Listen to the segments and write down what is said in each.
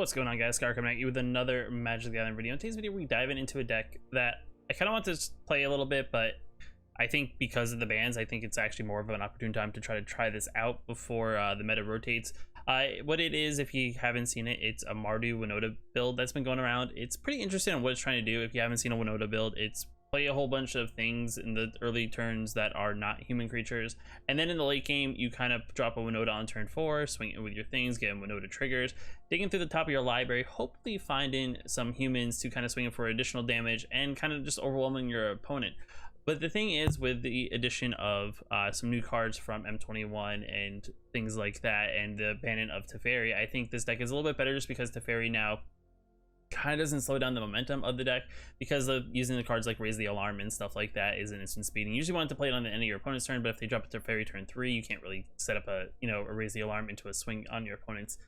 What's going on, guys? Scar coming at you with another Magic the Gathering video. In today's video, we dive into a deck that I kind of want to play a little bit, but I think because of the bans, I think it's actually more of an opportune time to try this out before the meta rotates. What it is, if you haven't seen it, it's a Mardu Winota build that's been going around. It's pretty interesting on what it's trying to do. If you haven't seen a Winota build, it's play a whole bunch of things in the early turns that are not human creatures, and then in the late game you kind of drop a Winota on turn 4, swing it with your things, get Winota triggers, digging through the top of your library, hopefully finding some humans to kind of swing it for additional damage and kind of just overwhelming your opponent. But the thing is, with the addition of some new cards from M21 and things like that, and the banning of Teferi, I think this deck is a little bit better just because Teferi now kind of doesn't slow down the momentum of the deck, because of using the cards like Raise the Alarm and stuff like that is an instant speed. And you usually want to play it on the end of your opponent's turn, but if they drop it to Fairy turn 3, you can't really set up a Raise the Alarm into a swing on your opponents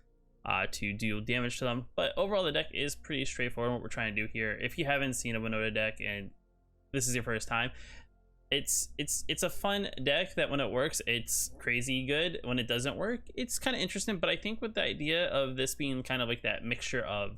to deal damage to them. But overall, the deck is pretty straightforward what we're trying to do here. If you haven't seen a Winota deck and this is your first time, it's a fun deck that when it works, it's crazy good. When it doesn't work, it's kind of interesting. But I think with the idea of this being kind of like that mixture of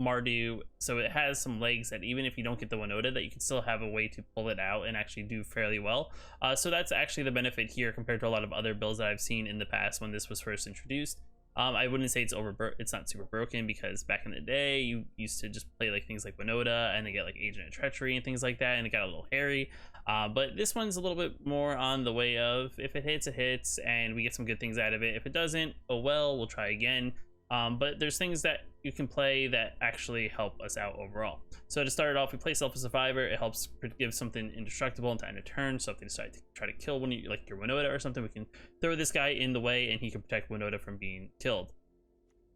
Mardu, so it has some legs that even if you don't get the Winota, that you can still have a way to pull it out and actually do fairly well. So that's actually the benefit here compared to a lot of other builds that I've seen in the past when this was first introduced. I wouldn't say it's not super broken, because back in the day you used to just play like things like Winota and they get like Agent of Treachery and things like that, and it got a little hairy. But this one's a little bit more on the way of, if it hits, it hits, and we get some good things out of it. If it doesn't, oh well, we'll try again. But there's things that you can play that actually help us out overall. So to start it off, we play Self a Survivor. It helps give something indestructible into end of turn. So if they decide to try to kill one of you, like your Winota or something, we can throw this guy in the way and he can protect Winota from being killed.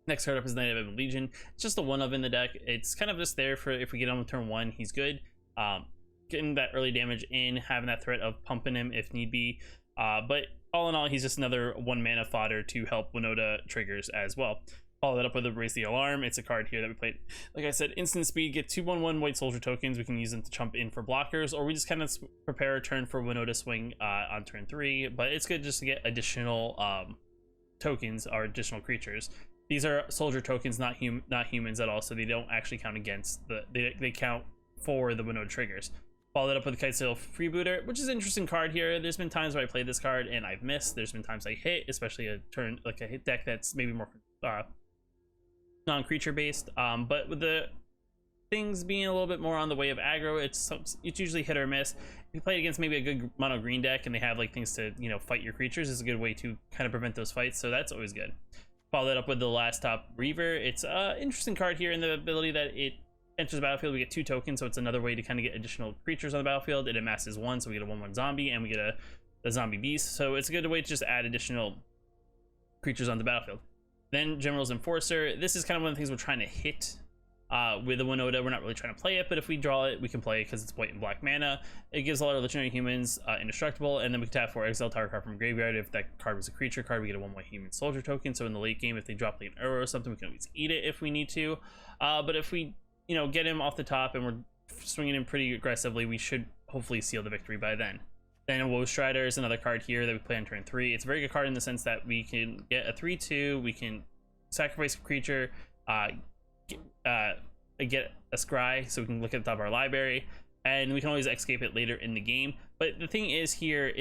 Next card up is Knight of Ebon Legion. It's just a one of in the deck. It's kind of just there for if we get him on turn 1, he's good. Getting that early damage in, having that threat of pumping him if need be. But all in all, he's just another 1 mana fodder to help Winota triggers as well. Follow that up with a Raise the Alarm. It's a card here that we played, like I said, instant speed, get 2/1/1 white soldier tokens. We can use them to chump in for blockers, or we just kind of prepare a turn for Winota swing on turn 3. But it's good just to get additional tokens or additional creatures. These are soldier tokens, not humans at all, so they don't actually count against they count for the Winota triggers. Follow that up with the Kitesail Freebooter, which is an interesting card here. There's been times where I played this card and I've missed. There's been times I hit, especially a turn like a hit deck that's maybe more non-creature based, but with the things being a little bit more on the way of aggro, it's usually hit or miss. If you play against maybe a good mono green deck and they have like things to fight your creatures, is a good way to kind of prevent those fights, so that's always good. Follow that up with the Last Top Reaver. It's an interesting card here in the ability that it enters the battlefield. We get 2 tokens, so it's another way to kind of get additional creatures on the battlefield. It amasses 1, so we get a 1/1 zombie, and we get a zombie beast, so it's a good way to just add additional creatures on the battlefield. Then General's Enforcer. This is kind of one of the things we're trying to hit with the Winota. We're not really trying to play it, but if we draw it, we can play it because it's white and black mana. It gives all our legendary humans indestructible, and then we can tap for exile target card from graveyard. If that card was a creature card, we get a 1 white human soldier token. So in the late game, if they drop like an arrow or something, we can always eat it if we need to. But if we get him off the top and we're swinging him pretty aggressively, we should hopefully seal the victory by then. Then Woe Strider is another card here that we play on turn 3. It's a very good card in the sense that we can get a 3/2, we can sacrifice a creature, get a scry, so we can look at the top of our library, and we can always escape it later in the game. But the thing is here,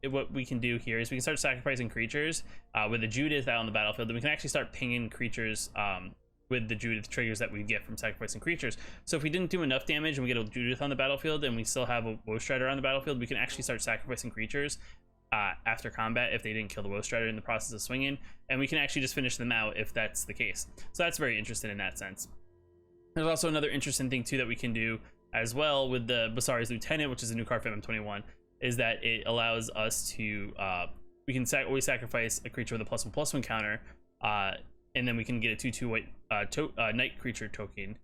what we can do here is we can start sacrificing creatures with the Judith out on the battlefield, and we can actually start pinging creatures with the Judith triggers that we get from sacrificing creatures. So if we didn't do enough damage and we get a Judith on the battlefield and we still have a Woe Strider on the battlefield, we can actually start sacrificing creatures after combat if they didn't kill the Woe Strider in the process of swinging, and we can actually just finish them out if that's the case. So that's very interesting in that sense. There's also another interesting thing too that we can do as well with the Basari's Lieutenant, which is a new card for M21, is that it allows us to we can always sacrifice a creature with a +1/+1 counter, and then we can get a 2/2 white night creature token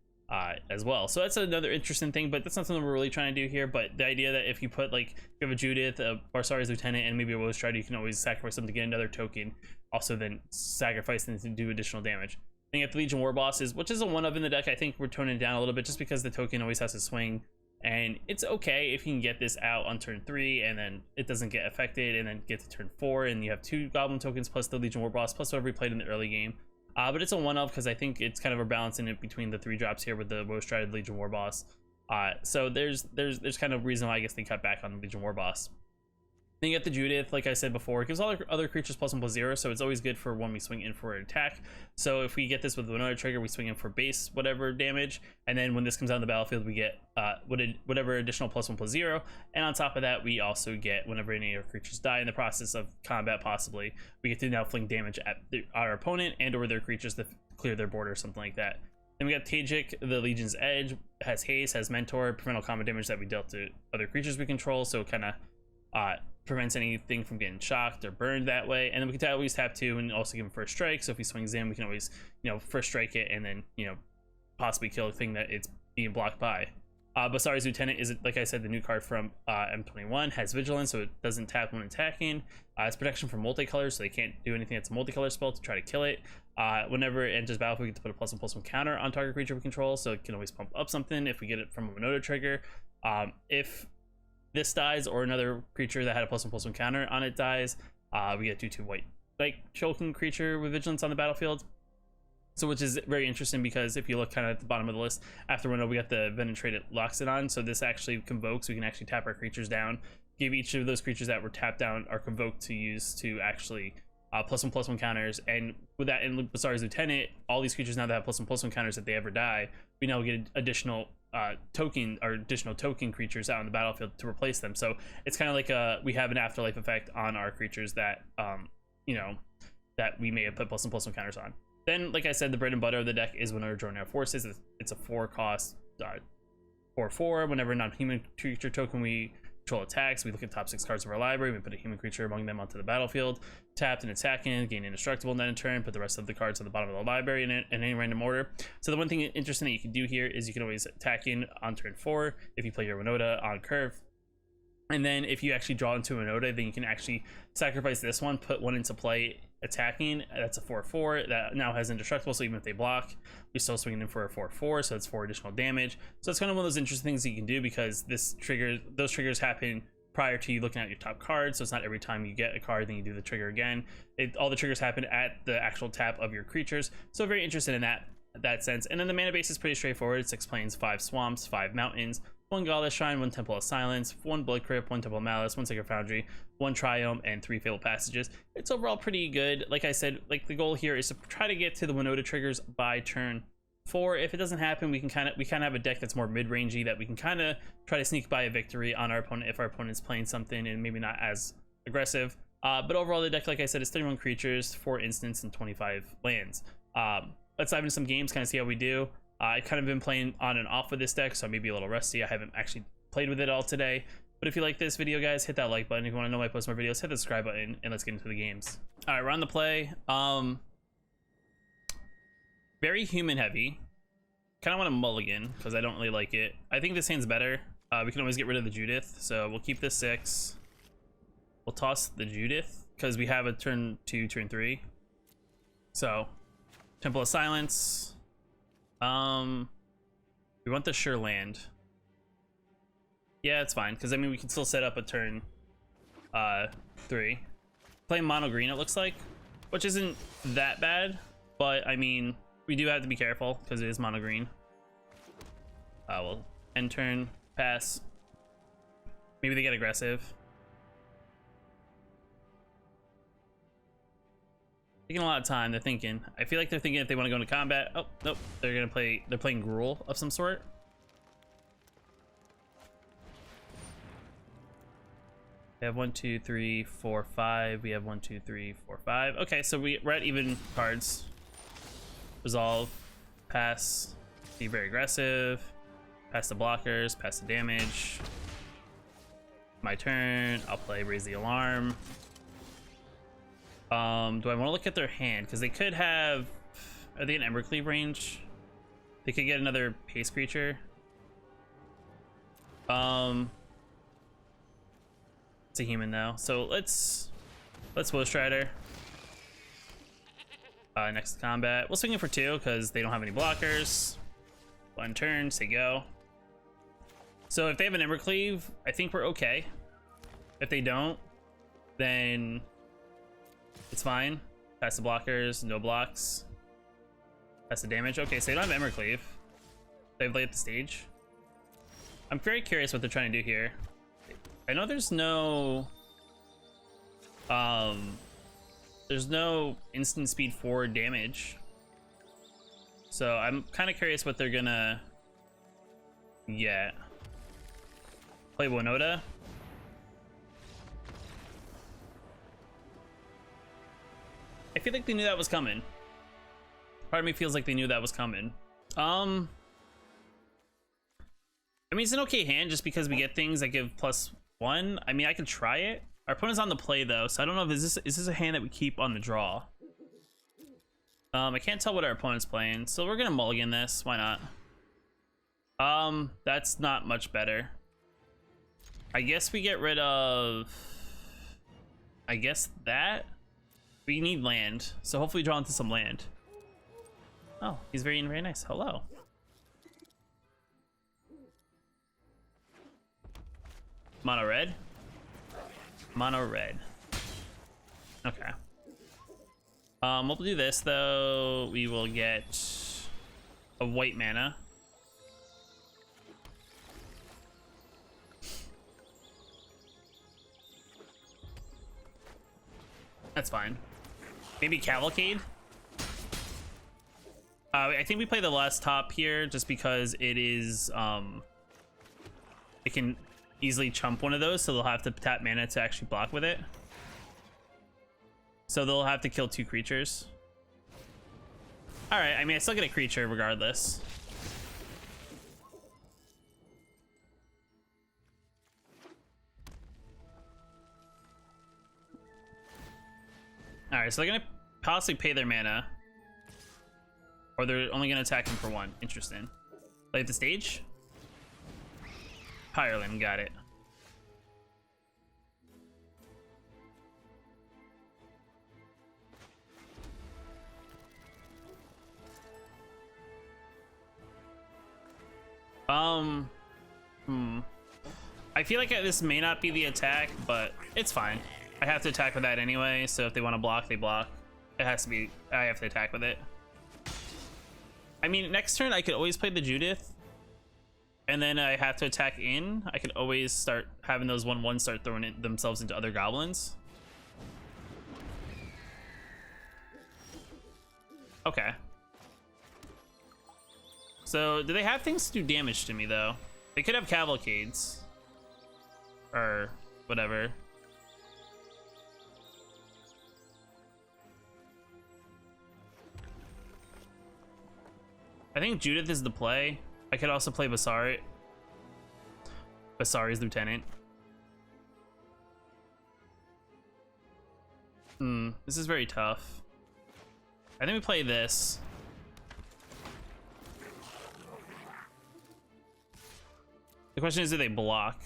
as well. So that's another interesting thing, but that's not something we're really trying to do here. But the idea that if you put like, you have a Judith, a Barsari's Lieutenant, and maybe a Woe Strider, you can always sacrifice them to get another token, also then sacrifice them to do additional damage. Then you have the Legion War Bosses, which is a 1 of in the deck. I think we're toning it down a little bit just because the token always has to swing, and it's okay if you can get this out on turn 3 and then it doesn't get affected, and then get to turn 4 and you have 2 Goblin tokens plus the Legion War Boss plus whatever we played in the early game. But it's a 1-of because I think it's kind of a balancing it between the 3 drops here with the Woe-Strided Legion War Boss. So there's kind of reason why I guess they cut back on the Legion War Boss. Then you get the Judith, like I said before, it gives all other creatures +1/+0, so it's always good for when we swing in for an attack. So if we get this with the Winota trigger, we swing in for base whatever damage, and then when this comes out on the battlefield, we get whatever additional +1/+0, and on top of that, we also get whenever any of our creatures die in the process of combat, possibly, we get to now fling damage at our opponent and or their creatures to clear their board or something like that. Then we got Tajik, the Legion's Edge, has haste, has mentor, prevent all combat damage that we dealt to other creatures we control, so it kind of prevents anything from getting shocked or burned that way. And then we can always tap 2 and also give him first strike, so if he swings in, we can always, you know, first strike it and then, you know, possibly kill the thing that it's being blocked by. Basari's Lieutenant is, like I said, the new card from M21, has vigilance, so it doesn't tap when attacking. It's protection from multicolors, so they can't do anything that's a multicolor spell to try to kill it. Whenever it enters battlefield, we get to put a +1/+1 counter on target creature we control, so it can always pump up something if we get it from a Winota trigger. If this dies or another creature that had a +1/+1 counter on it dies, we get 2/2 white, like choking creature with vigilance on the battlefield. So which is very interesting because if you look kind of at the bottom of the list, after Winota we got the Venetrated Loxodon, so this actually convokes, we can actually tap our creatures down, give each of those creatures that were tapped down are convoked to use to actually +1/+1 counters. And with that in Basari's Lieutenant, all these creatures now that have +1/+1 counters, if they ever die, we now get additional token creatures out on the battlefield to replace them. So it's kind of like we have an afterlife effect on our creatures that you know, that we may have put +1/+1 counters on. Then, like I said, the bread and butter of the deck is Winota Drone Air Forces. It's a 4-cost 4/4. Whenever a non-human creature token we control attacks, we look at top 6 cards of our library, we put a human creature among them onto the battlefield, tapped and attacking, gain indestructible, and then in turn put the rest of the cards on the bottom of the library in any random order. So the one thing interesting that you can do here is you can always attack in on turn 4 if you play your Winota on curve. And then if you actually draw into a Winota, then you can actually sacrifice this one, put one into play attacking. That's a 4/4 that now has indestructible, so even if they block, we're still swinging in for a 4/4, so it's 4 additional damage. So it's kind of one of those interesting things that you can do because those triggers happen prior to you looking at your top card, so it's not every time you get a card then you do the trigger again. All the triggers happen at the actual tap of your creatures, so very interested in that sense. And then the mana base is pretty straightforward. It 6 plains, 5 swamps, 5 mountains, 1 Godless Shrine, 1 Temple of Silence, 1 Blood Crypt, 1 Temple of Malice, 1 Sacred Foundry, 1 Triome, and 3 Fabled Passages. It's overall pretty good. Like I said, like the goal here is to try to get to the Winota triggers by turn 4. If it doesn't happen, we kind of have a deck that's more mid-rangey that we can kind of try to sneak by a victory on our opponent if our opponent's playing something and maybe not as aggressive. But overall, the deck, like I said, is 31 creatures, 4 instants, and 25 lands. Let's dive into some games, kind of see how we do. I've kind of been playing on and off with this deck, so I may be a little rusty. I haven't actually played with it all today. But if you like this video, guys, hit that like button. If you want to know when I post more videos, hit the subscribe button, and let's get into the games. All right, we're on the play. Very human heavy. Kind of want to mulligan because I don't really like it. I think this hand's better. We can always get rid of the Judith, so we'll keep this 6. We'll toss the Judith because we have a turn 2, turn 3. So, Temple of Silence. We want the sure land. Yeah, it's fine because I mean we can still set up a turn 3. Playing mono green, it looks like, which isn't that bad, but I mean we do have to be careful because it is mono green. We'll end turn, pass. Maybe they get aggressive. Taking a lot of time. They're thinking. I feel like they're thinking if they want to go into combat. Oh nope, they're playing Gruul of some sort. They have 1, 2, 3, 4, 5. We have 1, 2, 3, 4, 5. Okay, so we're at even cards. Resolve, pass, be very aggressive, pass the blockers, pass the damage. My turn. I'll play Raise the Alarm. Do I want to look at their hand? Because they could have... Are they in Embercleave range? They could get another pace creature. It's a human though. So let's Woe-Strider. Next to combat. We'll swing it for 2 because they don't have any blockers. 1 turn, say go. So if they have an Embercleave, I think we're okay. If they don't, then... it's fine. Pass the blockers, no blocks. That's the damage. Okay, so they don't have Embercleave. They've laid the stage. I'm very curious what they're trying to do here. I know there's no instant speed forward damage. So I'm kind of curious what they're gonna get. Play Winota. I feel like they knew that was coming. Part of me feels like they knew that was coming. I mean, it's an okay hand just because we get things that give +1. I mean, I could try it. Our opponent's on the play though, so I don't know if is this a hand that we keep on the draw. I can't tell what our opponent's playing, so we're gonna mulligan this. Why not? That's not much better. I guess we get rid of. I guess that we need land, so hopefully draw into some land. Oh, he's very nice. Hello. Mono red. Mono red. Okay. We'll do this though. We will get a white mana. That's fine. Maybe Cavalcade. I think we play the last top here just because it is it can easily chump one of those, so they'll have to tap mana to actually block with it. So they'll have to kill 2 creatures. All right, I mean, I still get a creature regardless. All right, so they're gonna possibly pay their mana, or they're only gonna attack him for 1. Interesting. Play at the stage. Ireland, got it. I feel like this may not be the attack, but it's fine. I have to attack with that anyway, so if they want to block, they block. It has to be, I have to attack with it. I mean, next turn I could always play the Judith, and then I have to attack in. I could always start having those 1/1 start throwing themselves into other goblins. Okay. So, do they have things to do damage to me, though? They could have cavalcades. Or whatever. I think Judith is the play. I could also play Basari's lieutenant. This is very tough. I think we play this. The question is, do they block?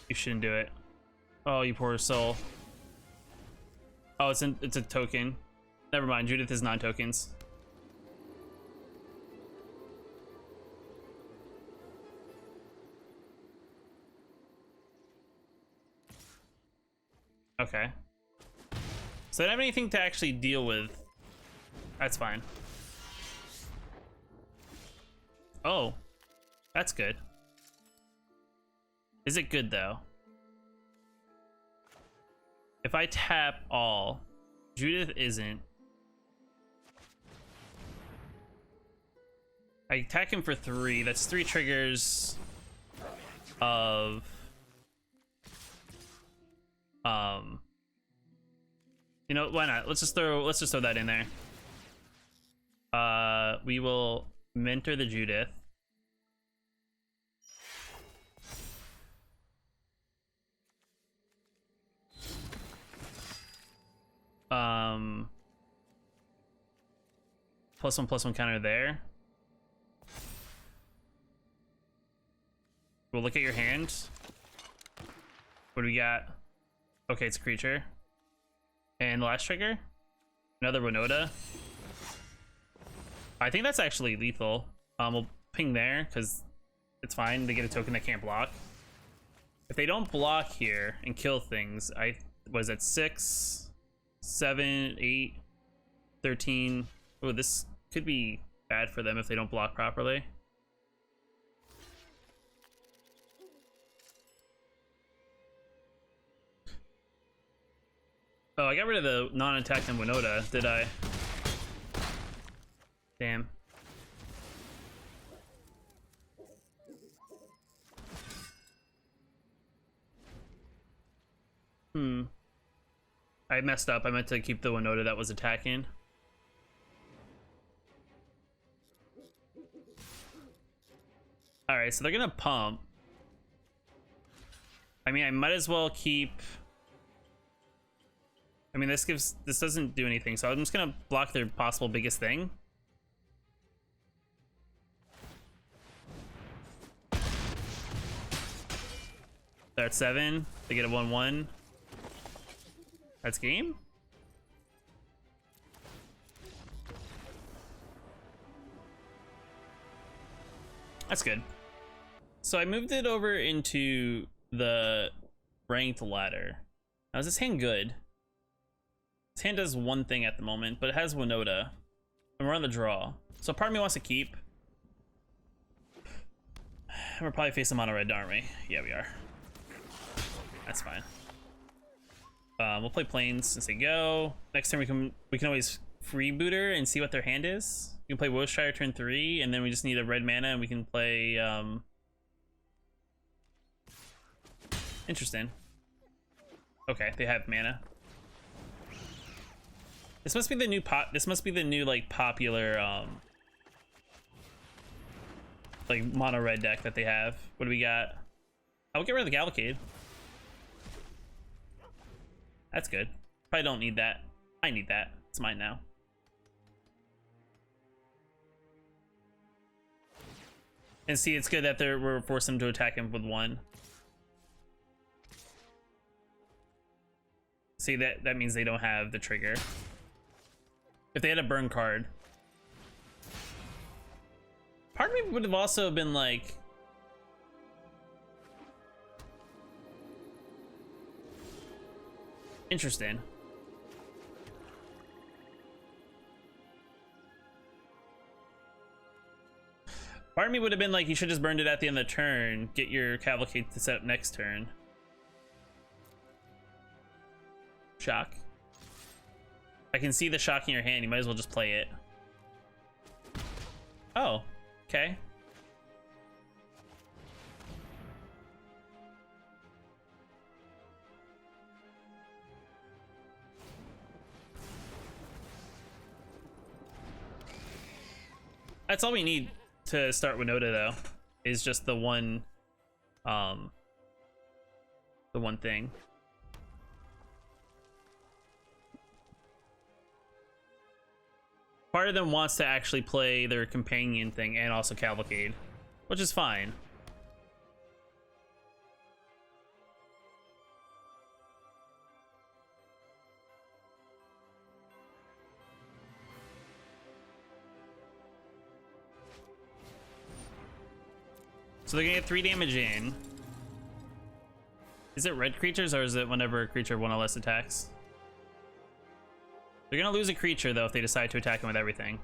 You shouldn't do it. Oh, you poor soul. Oh, it's a token. Never mind, Judith is non-tokens. Okay. So I don't have anything to actually deal with. That's fine. Oh, that's good. Is it good though? If I tap all, Judith isn't. I attack him for 3. That's 3 triggers of you know, why not? Let's just throw that in there. We will mentor the Judith. +1/+1 counter there. We'll look at your hand. What do we got? Okay, it's a creature. And the last trigger, another Winota. I think that's actually lethal. We'll ping there because it's fine. They get a token that can't block. If they don't block here and kill things, I was at 6, 7, 8. 13. Oh, this could be bad for them if they don't block properly. Oh, I got rid of the non-attack in Winota, did I? Damn. I messed up. I meant to keep the Winota that was attacking. Alright, so they're gonna pump. I mean, I might as well keep... I mean, this doesn't do anything, so I'm just gonna block their possible biggest thing. They're at 7. They get a 1-1. That's game? That's good. So I moved it over into the ranked ladder. Now, is this hand good? This hand does one thing at the moment, but it has Winota. And we're on the draw. So part of me wants to keep. And we're probably facing mono red, aren't we? Yeah, we are. That's fine. We'll play planes since they go. Next turn we can always freeboot her and see what their hand is. We can play Wilshire turn 3, and then we just need a red mana, and we can play interesting. Okay, they have mana. This must be the new this must be the new like popular like mono red deck that they have. What do we got? I'll get rid of the Cavalcade. That's good. Probably don't need that. I need that. It's mine now. And see, it's good that we're forcing them to attack him with 1. See, that means they don't have the trigger. If they had a burn card. Part of me would have also been like... Interesting. Part of me would have been like, you should just burned it at the end of the turn, get your Cavalcade to set up next turn. Shock. I can see the shock in your hand, you might as well just play it. Oh, okay. That's all we need to start Winota, though, is just the one thing. Part of them wants to actually play their companion thing and also Cavalcade, which is fine. So they're gonna get 3 damage in. Is it red creatures or is it whenever a creature 1 or less attacks? They're gonna lose a creature though if they decide to attack him with everything.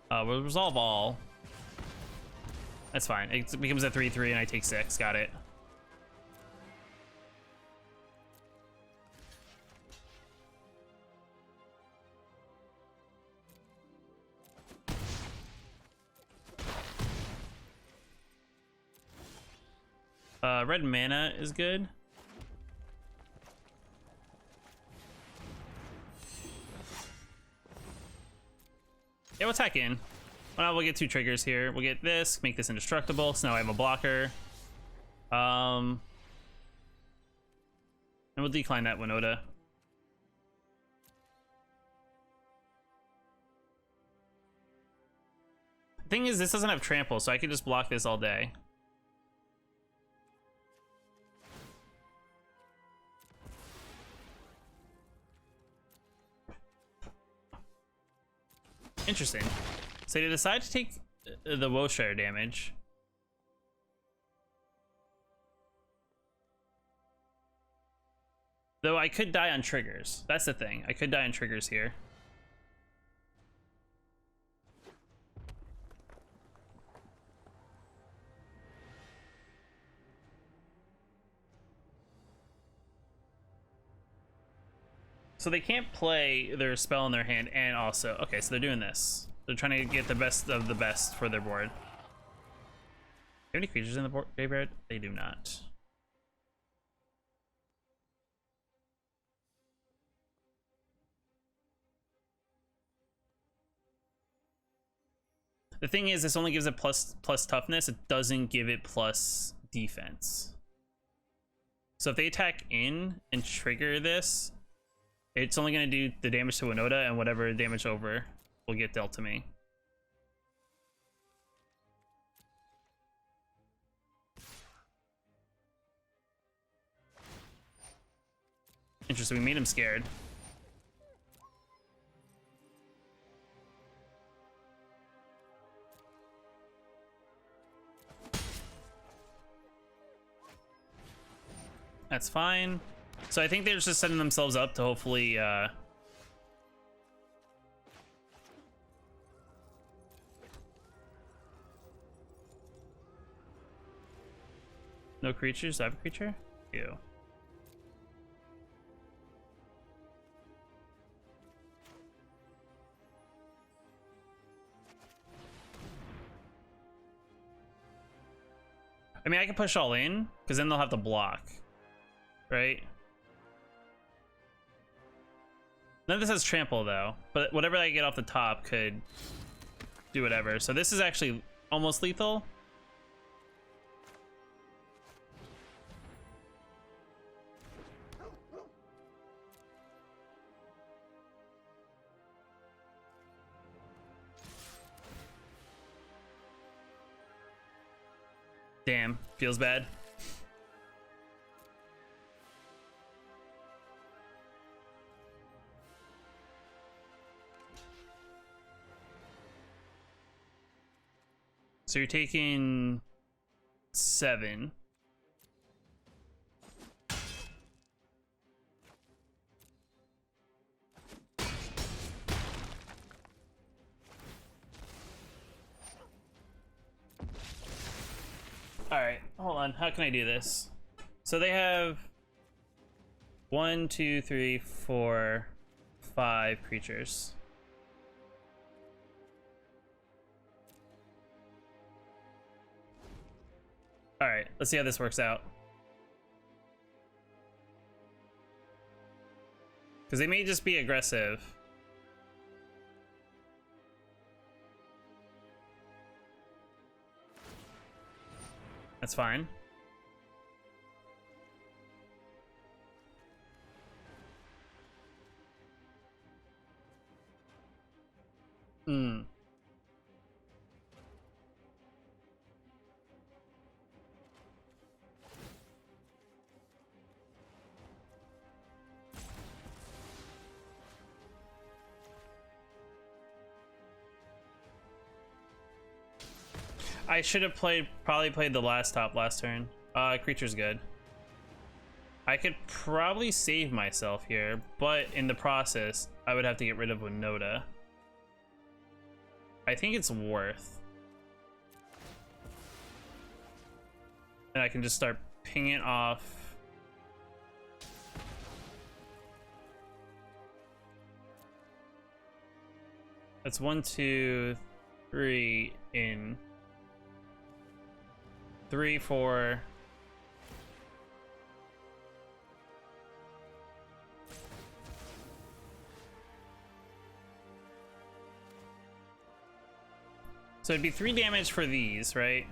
We'll resolve all. That's fine. It becomes a 3/3 and I take 6. Got it. Red mana is good. Yeah, we'll attack in. Well, we'll get 2 triggers here. We'll get this, make this indestructible, so now I have a blocker. And we'll decline that Winota. The thing is, this doesn't have trample, so I could just block this all day. Interesting. So they decide to take the Woshire damage. Though I could die on triggers. That's the thing. I could die on triggers here. So they can't play their spell in their hand and also... Okay, so they're doing this. They're trying to get the best of the best for their board. Do you have any creatures in the graveyard? They do not. The thing is, this only gives it plus toughness. It doesn't give it plus defense. So if they attack in and trigger this, it's only going to do the damage to Winota, and whatever damage over will get dealt to me. Interesting, we made him scared. That's fine. So I think they're just setting themselves up to hopefully no creatures? Do I have a creature? Ew. I mean, I can push all in, because then they'll have to block. Right? None of this has trample though, but whatever I get off the top could do whatever. So this is actually almost lethal. Damn, feels bad. So you're taking 7. All right, hold on. How can I do this? So they have 1, 2, 3, 4, 5 creatures. All right, let's see how this works out. Because they may just be aggressive. That's fine. Hmm. I should have probably played the last turn. Creature's good. I could probably save myself here, but in the process, I would have to get rid of Winota. I think it's worth. And I can just start pinging off. That's 1, 2, 3 in. 3, 4. So it'd be 3 damage for these, right?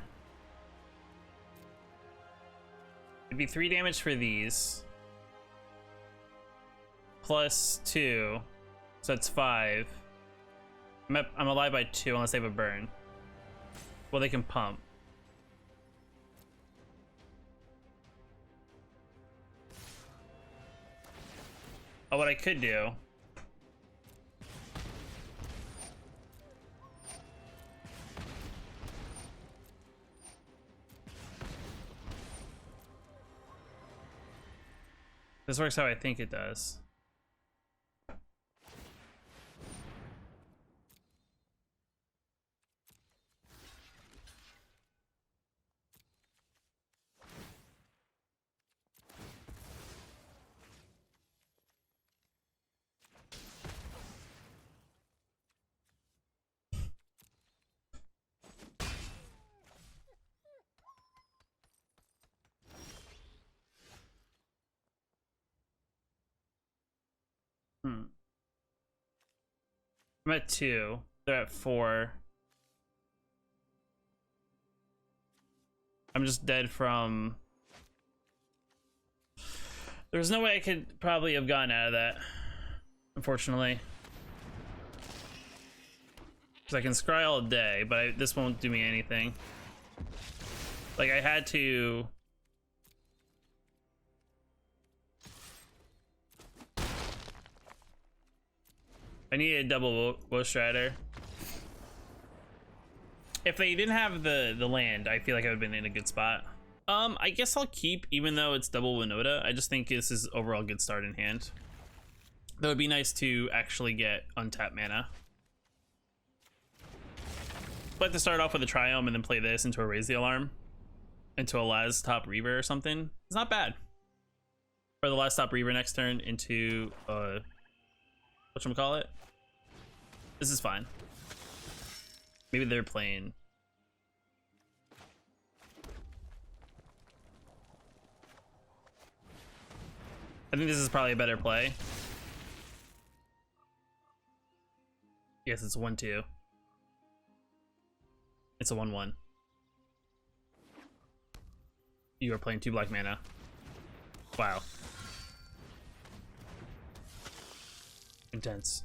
It'd be 3 damage for these. Plus 2. So it's 5. I'm alive by 2 unless they have a burn. Well, they can pump. Oh, what I could do. This works how I think it does. I'm at 2. They're at 4. I'm just dead from... There's no way I could probably have gotten out of that, unfortunately. Because I can scry all day, but this won't do me anything. Like, I had to... I needed a double Woe Strider. If they didn't have the land, I feel like I would have been in a good spot. I guess I'll keep, even though it's double Winota. I just think this is overall a good start in hand. That would be nice to actually get untapped mana. But to start off with a Triome and then play this into a Raise the Alarm, into a last top Reaver or something, it's not bad. Or the last top Reaver next turn into whatchamacallit? This is fine. Maybe they're playing. I think this is probably a better play. Yes, it's 1-2. It's a 1-1. You are playing 2 black mana. Wow. Intense.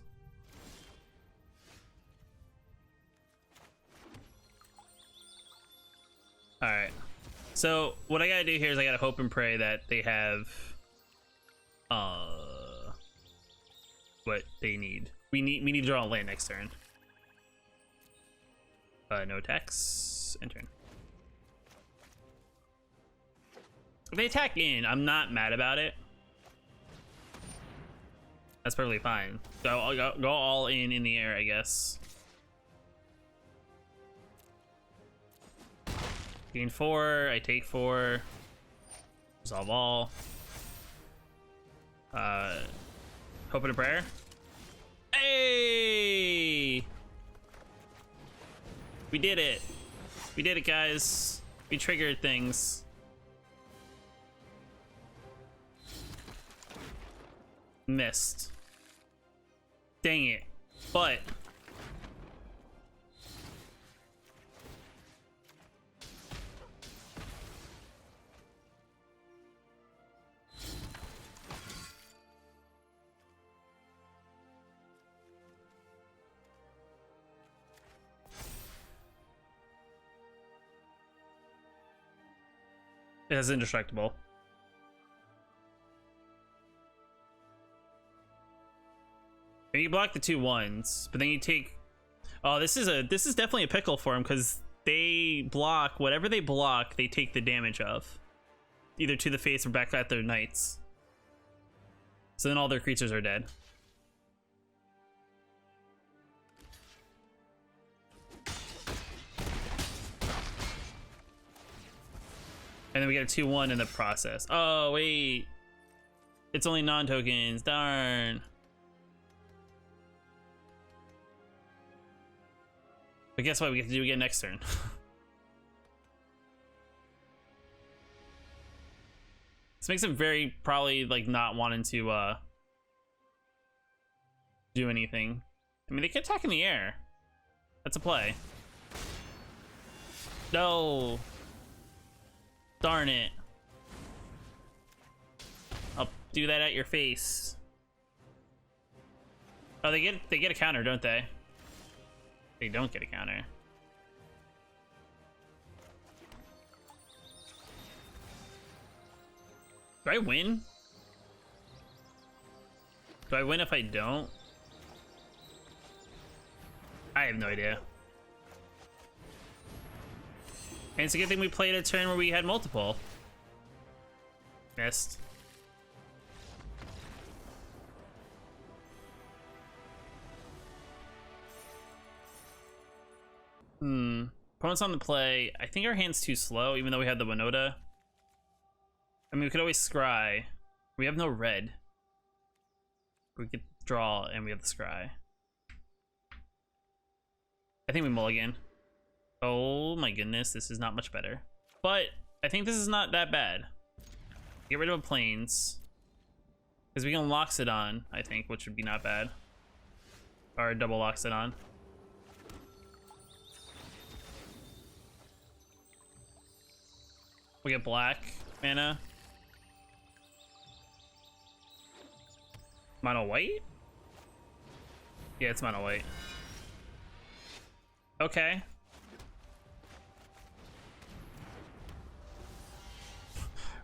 Alright. So, what I gotta do here is I gotta hope and pray that they have what they need. We need to draw a land next turn. No attacks. End turn. If they attack in, I'm not mad about it. That's perfectly fine. So I'll go all in the air, I guess. Gain 4, I take 4. Resolve all. Hope and a prayer. Hey! We did it. We did it, guys. We triggered things. Missed. Dang it. But it has indestructible. And you block the 2/1s, but then you take. Oh, this is definitely a pickle for them because they block whatever they block. They take the damage of, either to the face or back at their knights. So then all their creatures are dead. And then we get a 2/1 in the process. Oh wait, it's only non-tokens. Darn. But guess what? We get to do again next turn. This makes them very probably like not wanting to do anything. I mean, they could attack in the air. That's a play. No. Darn it. I'll do that at your face. Oh, they get a counter, don't they? They don't get a counter. Do I win? Do I win if I don't? I have no idea. And it's a good thing we played a turn where we had multiple. Missed. Opponent's on the play. I think our hand's too slow, even though we have the Winota. I mean, we could always scry. We have no red. We could draw, and we have the scry. I think we mulligan. Oh my goodness, this is not much better. But I think this is not that bad. Get rid of a plains. Because we can Loxodon, I think, which would be not bad. Or double Loxodon. We get black mana. Mono white? Yeah, it's mono white. Okay.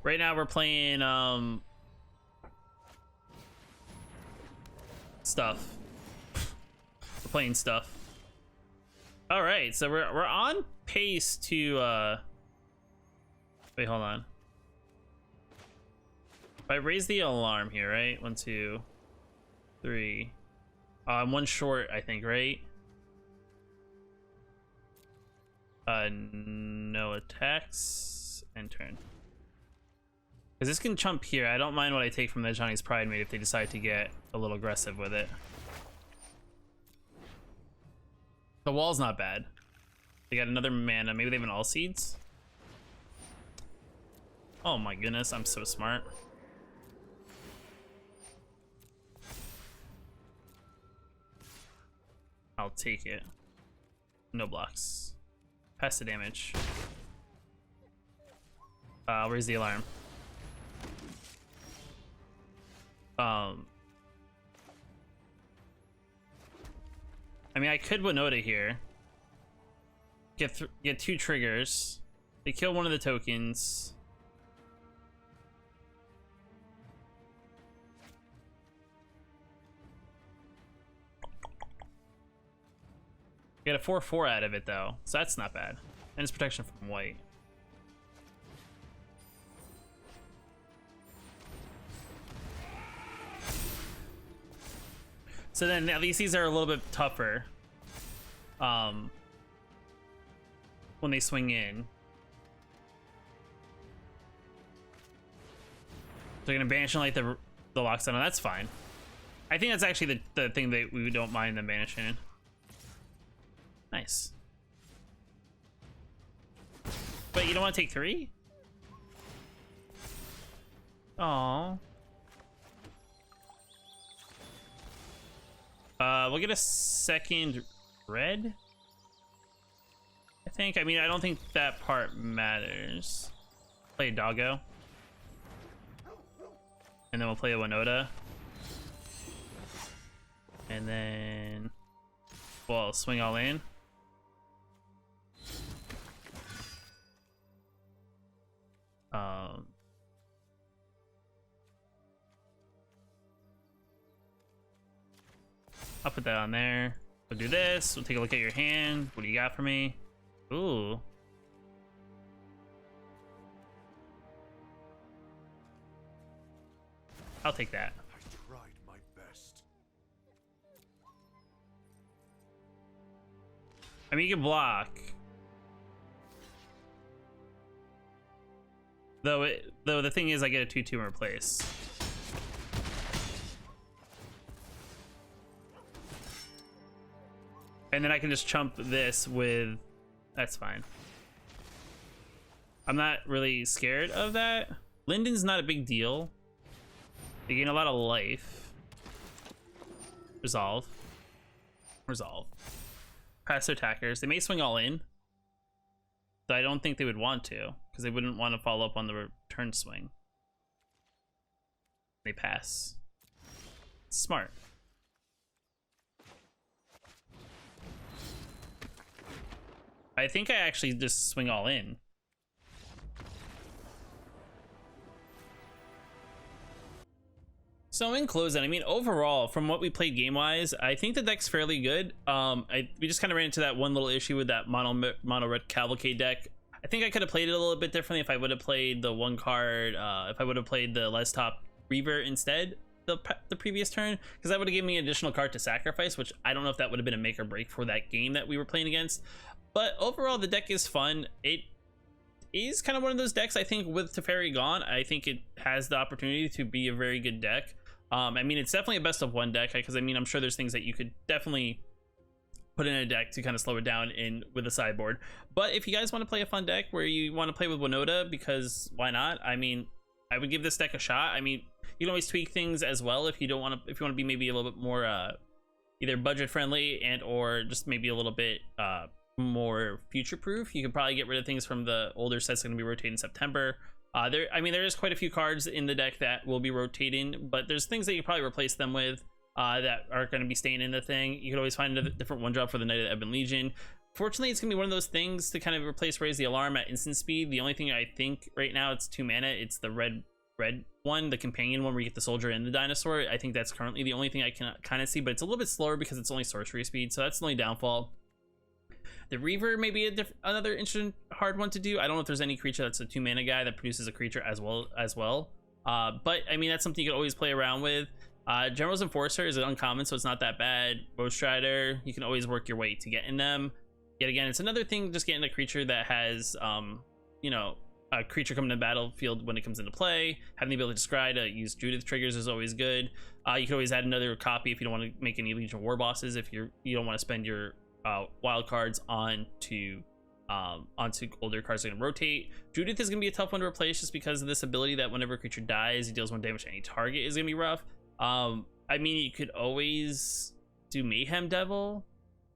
Right now we're playing stuff. We're playing stuff. All right, so we're on pace to wait, hold on. If I raise the alarm here, right? 1, 2, 3. I'm one short, I think, right? No attacks and turn. Because this can chump here. I don't mind what I take from the Johnny's Pride Mate if they decide to get a little aggressive with it. The wall's not bad. They got another mana. Maybe they have an All Seeds? Oh my goodness, I'm so smart. I'll take it. No blocks. Pass the damage. I'll raise the alarm. I mean, I could Winota here. Get 2 triggers. They kill one of the tokens. Get a 4/4 out of it though, so that's not bad. And it's protection from white. So then at least these are a little bit tougher when they swing in. They're gonna banish and like the Loxodon. That's fine. I think that's actually the thing that we don't mind them banishing. Nice. But you don't want to take 3? Aww. We'll get a second red, I think. I mean, I don't think that part matters. Play a doggo. And then we'll play a Winota. And then we'll swing all in. I'll put that on there. We'll do this. We'll take a look at your hand. What do you got for me? Ooh. I'll take that. I tried my best. I mean, you can block. Though the thing is, I get a 2/2 and replace. And then I can just chump this with... That's fine. I'm not really scared of that. Linden's not a big deal. They gain a lot of life. Resolve. Resolve. Pass their attackers. They may swing all in. But I don't think they would want to, because they wouldn't want to follow up on the return swing. They pass. Smart. I think I actually just swing all in. So in closing, I mean, overall, from what we played game-wise, I think the deck's fairly good. We just kind of ran into that one little issue with that mono red Cavalcade deck. I think I could have played it a little bit differently if I would have played the one card, if I would have played the Les Top Reaver instead the previous turn, because that would have given me an additional card to sacrifice, which I don't know if that would have been a make or break for that game that we were playing against. But overall, the deck is fun. It is kind of one of those decks, I think, with Teferi gone, I think it has the opportunity to be a very good deck. I mean, it's definitely a best of one deck, because I mean, I'm sure there's things that you could definitely put in a deck to kind of slow it down in with a sideboard. But if you guys want to play a fun deck where you want to play with Winota, because why not? I mean, I would give this deck a shot. I mean, you can always tweak things as well if you don't want to, if you want to be maybe a little bit more either budget friendly and or just maybe a little bit more future proof. You can probably get rid of things from the older sets that are going to be rotating in September. I mean, there is quite a few cards in the deck that will be rotating, but there's things that you probably replace them with that are going to be staying in the thing. You can always find a different one drop for the Knight of the Ebon Legion. Fortunately, it's going to be one of those things to kind of replace Raise the Alarm at instant speed. The only thing I think right now, it's 2 mana. It's the red one, the companion one where you get the soldier and the dinosaur. I think that's currently the only thing I can kind of see, but it's a little bit slower because it's only sorcery speed, so that's the only downfall. The Reaver may be another interesting hard one to do. I don't know if there's any creature that's a 2 mana guy that produces a creature as well. But I mean, that's something you can always play around with. General's Enforcer is an uncommon, so it's not that bad. Road Strider, you can always work your way to getting them. Yet again, it's another thing, just getting a creature that has you know, a creature coming to the battlefield when it comes into play. Having the ability to scry to use Judith triggers is always good. You can always add another copy if you don't want to make any Legion War bosses, if you don't want to spend your wild cards onto older cards that can rotate. Judith is going to be a tough one to replace just because of this ability that whenever a creature dies, it deals 1 damage to any target is going to be rough. I mean, you could always do Mayhem Devil,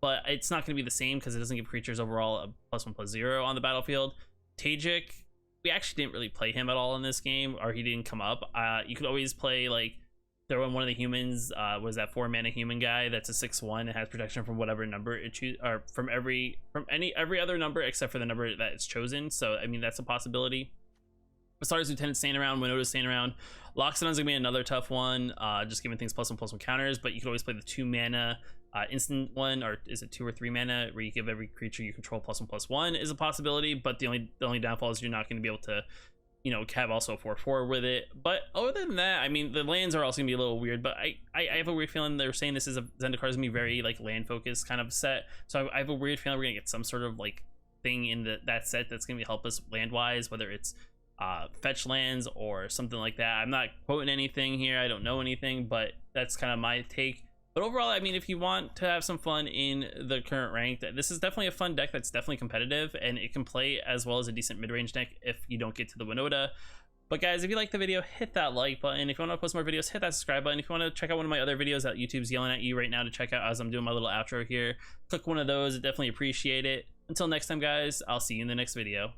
but it's not going to be the same because it doesn't give creatures overall a +1/+0 on the battlefield. Tajic, we actually didn't really play him at all in this game, or he didn't come up. You could always play, like, throw in one of the humans. Was that 4 mana human guy that's a 6/1 and has protection from whatever number it chooses, or from every other number except for the number that it's chosen. So I mean, that's a possibility. Astar's Lieutenant staying around, Winota's staying around. Loxodon's gonna be another tough one, just giving things +1/+1 counters, but you can always play the 2 mana instant one, or is it 2 or 3 mana, where you give every creature you control +1/+1 is a possibility. But the only downfall is you're not going to be able to, you know, have also 4/4 with it. But other than that, I mean, the lands are also gonna be a little weird, but I have a weird feeling they're saying this is Zendikar is gonna be very like land focused kind of set, so I have a weird feeling we're gonna get some sort of like thing in that set that's gonna help us land wise, whether it's fetch lands or something like that. I'm not quoting anything here, I don't know anything, but that's kind of my take. But overall, I mean, if you want to have some fun in the current rank, this is definitely a fun deck that's definitely competitive, and it can play as well as a decent mid-range deck if you don't get to the Winota. But guys, if you like the video, hit that like button. If you want to post more videos, hit that subscribe button. If you want to check out one of my other videos that YouTube's yelling at you right now to check out as I'm doing my little outro here, click one of those. I definitely appreciate it. Until next time, guys, I'll see you in the next video.